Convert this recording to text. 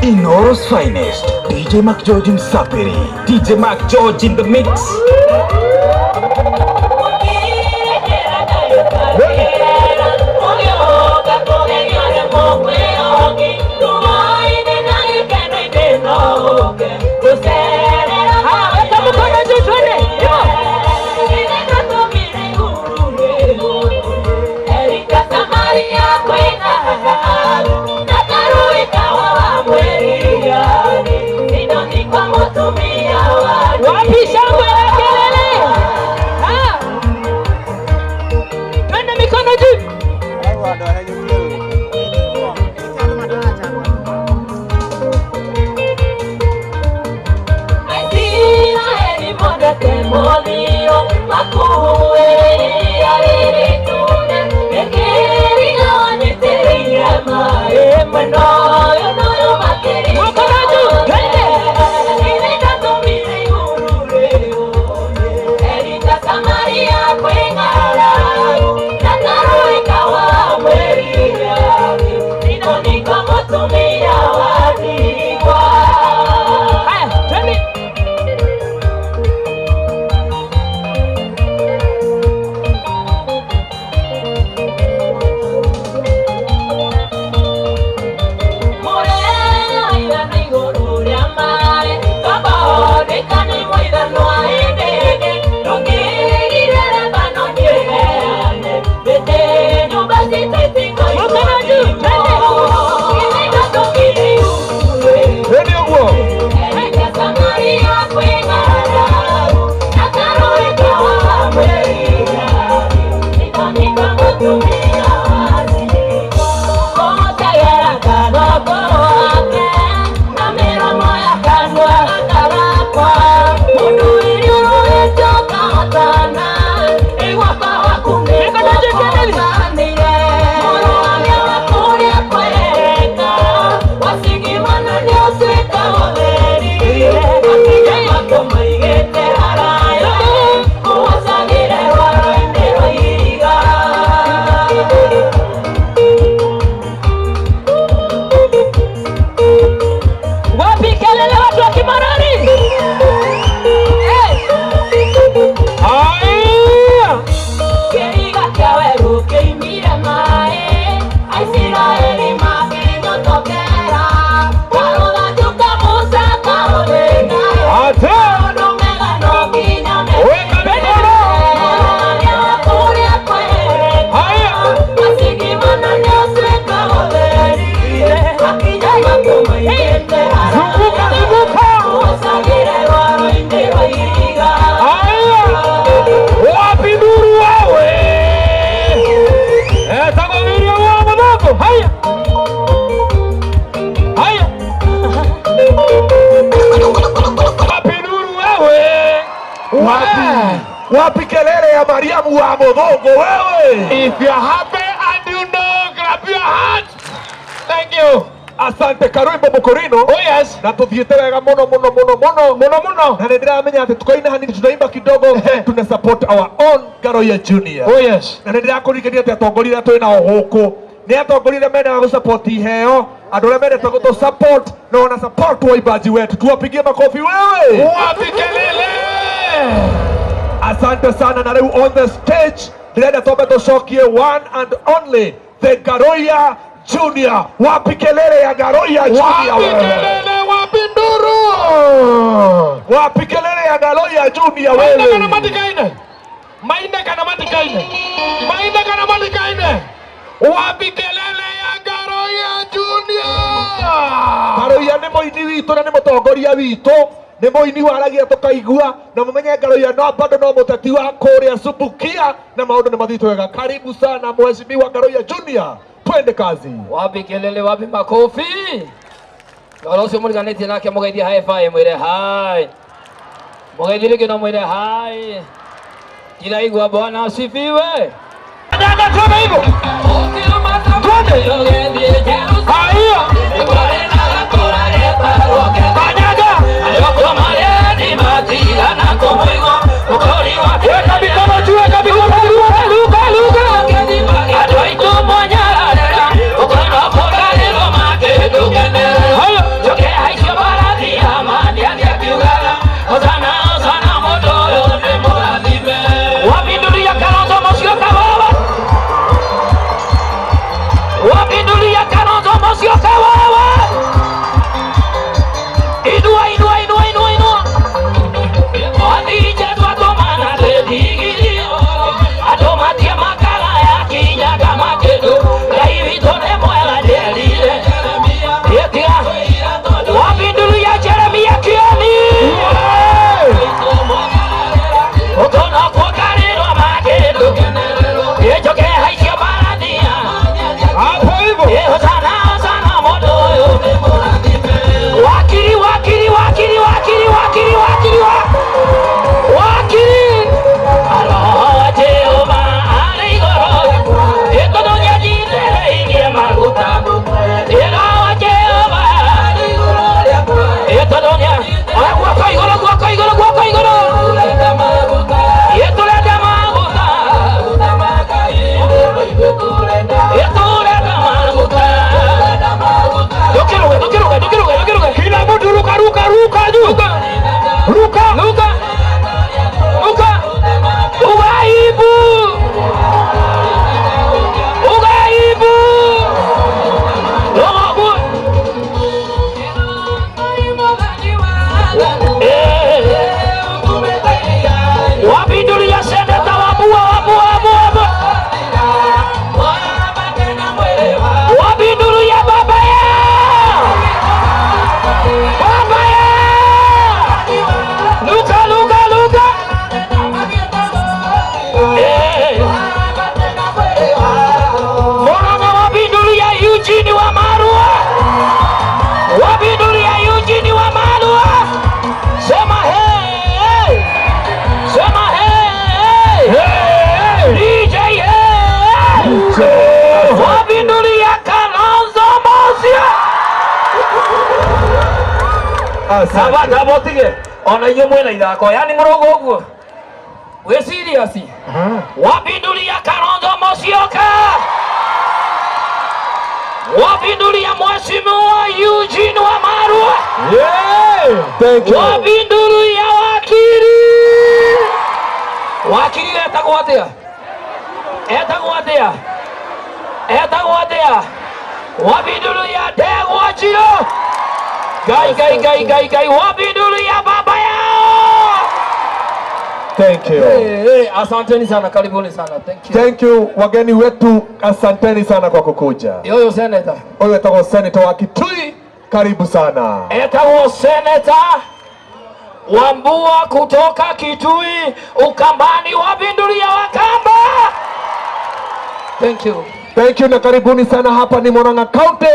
Inoro's finest, DJ Mac George Msapiri. DJ Mac George in the mix. Wapi kelele ya Mariamu wa Modongo wewe? If you're happy and you know, clap your hands. Thank you. Asante Karuimbo Mokorino. Oh yes. Na tuthiete wega muno. Na ndiramenya ati tukaina hanini tunaimba kidogo tuna support our own Garoya Junior. Oh yes. Na ndirakurikiria ati atongorire twina ohuku. Ni atongorire mena go support iheo. Andũ mena to support no na support waimbaji wetu. Tuwapigie makofi wewe. Wapi kelele? Asante sana na leo on the stage ndĩrenda twambe tũcokie one and only the Garoya Junior. Wapi kelele ya Garoya Junior? Wapi kelele, wapi nduru? Wapi kelele ya Garoya Junior wewe? Maina kana matikaine. Wapi kelele ya Garoya Junior? Garoya nĩ mũini witũ na nĩ mũtongoria witũ. Nĩ mũini waragia tũkaigua na mũmenye Garoya no bado no mũteti wa kũrĩa Subukia na maũndũ nĩ mathitũ wega. Karibu sana mheshimiwa Garoya Junior. Twende kazi. Wapi kelele, wapi makofi? Ngoro ucio mũriganĩtie nake mũgeithie high five mwĩre hi. Mũgeithie rĩngĩ no mwĩre hi. Kila igwa Bwana asifiwe. Nenda tuone hivyo. Haya. Weka mikono juu, weka mikono juu, luka. Wapindulia Kalonzo Musyoka. Sabata botige. Ona iyo mwena ithako yani murogo uguo. We serious? Wapindulia Kalonzo Musyoka. Wapindulia Mheshimiwa Eugene Wamalwa. Yeah. Thank you. Wapindulia wakili etagwo atia? Wapindulia Ndegwa Njiro. Gai. Wapindulia baba yao. Thank you. Asanteni sana, karibuni sana. Thank you. Thank you wageni wetu, asanteni sana kwa kukuja. Yoyo senator. Huyu etagwo senator wa Kitui, karibu sana. Etagwo senator Wambua kutoka Kitui, Ukambani. Wapindulia Wakamba. Thank you. Thank you na karibuni sana. Hapa ni Murang'a County.